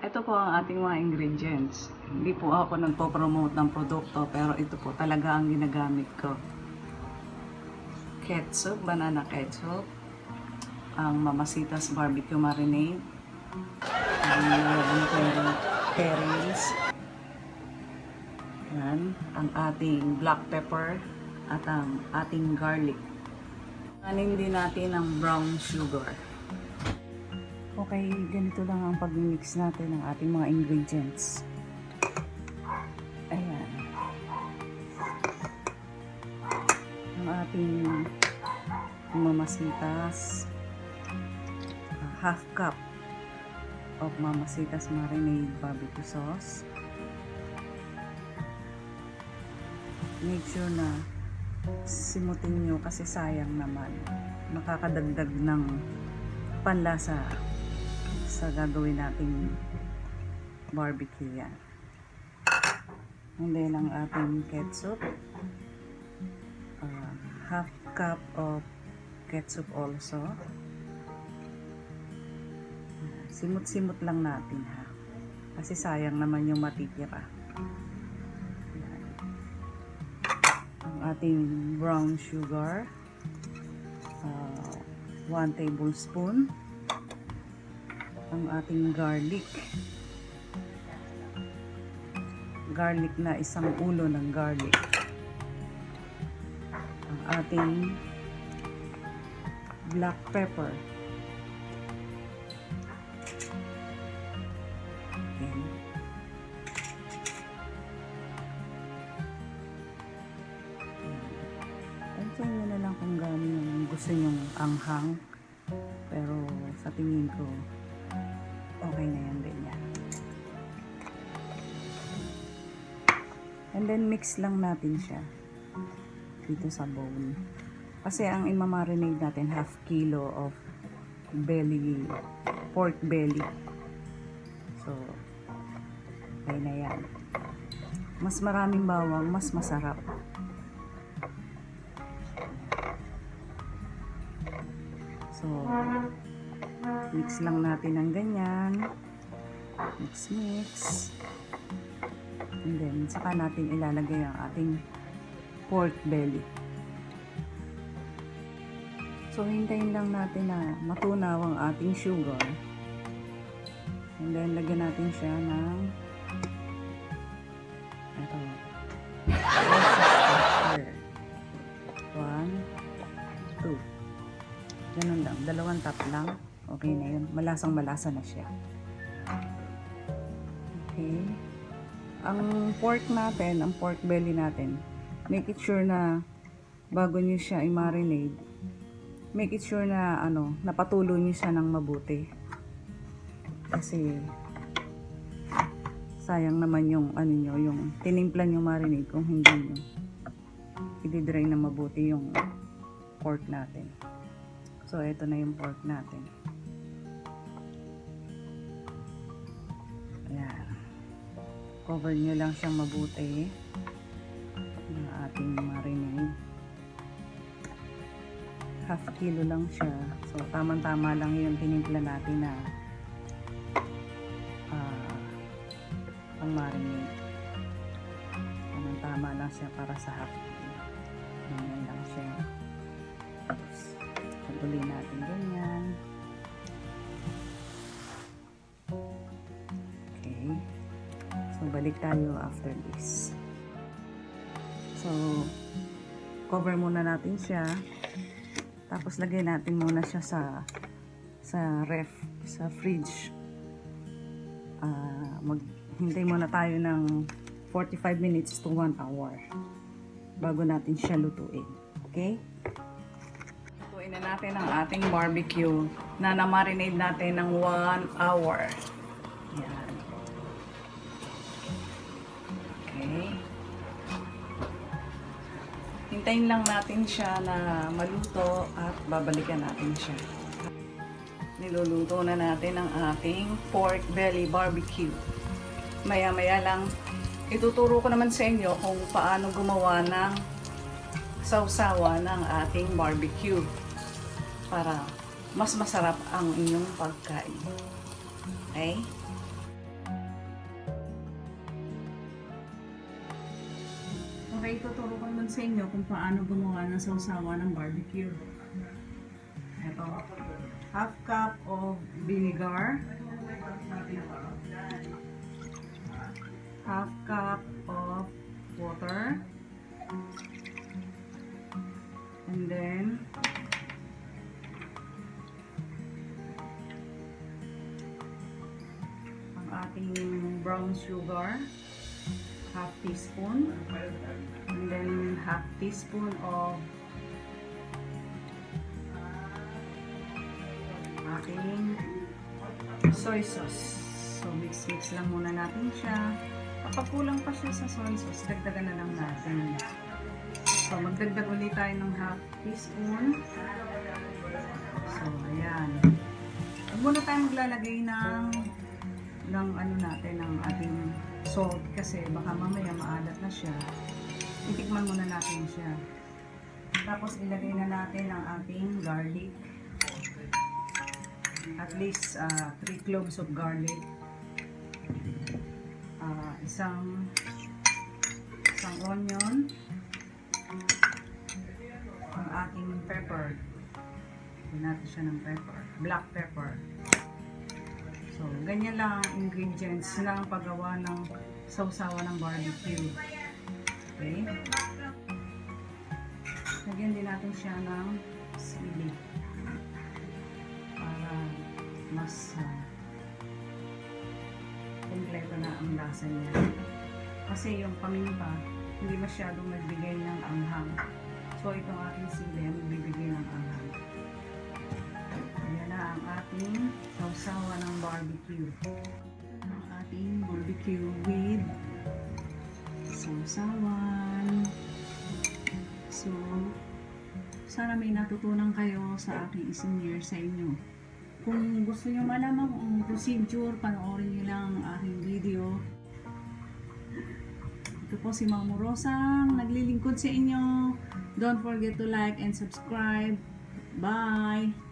Ito po ang ating mga ingredients. Hindi po ako nagpo-promote ng produkto, pero ito po talaga ang ginagamit ko. Ketchup, banana ketchup, ang Mamacita's barbecue marinade, ang perils, yan, ang ating black pepper, at ang ating garlic. Kanin din natin ang brown sugar. Okay, ganito lang ang pag-mix natin ng ating mga ingredients. Ayan. Ang ating Mamacita's half cup of Mamacita's marinade barbecue sauce. Make sure na simutin nyo kasi sayang naman. Makakadagdag ng panlasa sa gagawin nating barbecue yan. And then ang ating ketchup, half cup of ketchup also. Simut-simut lang natin ha, kasi sayang naman yung matitira. Yan. Ang ating brown sugar, 1 tablespoon. Ang ating garlic na isang ulo ng garlic. Ang ating black pepper. Okay. Tansyahin nyo na lang kung gaano yung gusto nyong anghang, pero sa tingin ko okay na yan din yan. And then mix lang natin siya dito sa bowl. Kasi ang imamarinate natin half kilo of pork belly. So, okay na yan. Mas maraming bawang, mas masarap. So, mix lang natin ng ganyan. Mix. And then, saka natin ilalagay ang ating pork belly. So, hintayin lang natin na matunaw ang ating sugar. And then, lagyan natin siya ng ito. 1, 2. Ganun lang. 2 tap lang. Okay na yun. Malasang-malasa na siya. Okay. Ang pork natin, ang pork belly natin, make it sure na bago nyo siya i-marinate, make it sure na napatulo nyo siya ng mabuti. Kasi sayang naman yung yung tinimpla nyo marinate kung hindi nyo i-dry na mabuti yung pork natin. So, ito na yung pork natin. Ayan. Cover nyo lang siyang mabuti ng ating marinade. Half kilo lang siya. So, tamang-tama lang yung tinimpla natin na pang marinade. Tamang-tama lang siya para sa half kilo. Ganyan lang siya. Tapos, patuloy natin ganyan. Okay. So, balik tayo after this. So, cover muna natin siya. Tapos, lagay natin muna siya sa ref, sa fridge. Maghintay muna tayo ng 45 minutes to 1 hour bago natin siya lutuin. Okay? Lutuin na natin ang ating barbecue na na-marinate natin ng 1 hour. Yan. Okay. Hintayin lang natin siya na maluto at babalikan natin siya. Niluluto na natin ang ating pork belly barbecue. Maya-maya lang, ituturo ko naman sa inyo kung paano gumawa ng sausawa ng ating barbecue para mas masarap ang inyong pagkain. Okay? may tuturo ko naman sa inyo kung paano gumawa ng sausawa ng barbecue. Ito, half cup of vinegar, half cup of water, and then ang ating brown sugar, half teaspoon, and then half teaspoon of ating soy sauce. So mix lang muna natin siya. Kapag kulang pa siya sa soy sauce, dagdagan na lang natin. So magdagdag ulit tayo ng half teaspoon. So ayan. Huwag muna tayo maglalagay ng ano natin, ng ating salt kasi baka mamaya maalat na siya. Titikman muna natin siya. Tapos ilagay na natin ang ating garlic. At least 3 cloves of garlic. Isang onion. Ang ating pepper. Lagyan natin siya ng pepper. Black pepper. So, ganyan lang ang ingredients na ang paggawa ng sausawa ng barbecue. Okay? Lagyan din natin siya ng sili para mas kompleto na ang lasa niya. Kasi yung paminta, hindi masyadong magbigay ng anghang. So, itong ating sili, magbibigay ng anghang. Ayan na ang ating sausawa ng barbecue. Ang ating barbecue with sausawan. So, sana may natutunan kayo sa aking isinare sa inyo. Kung gusto nyo malaman ang procedure, panoorin nyo lang ang aking video. Ito po si Ma'am Rosang naglilingkod sa inyo. Don't forget to like and subscribe. Bye!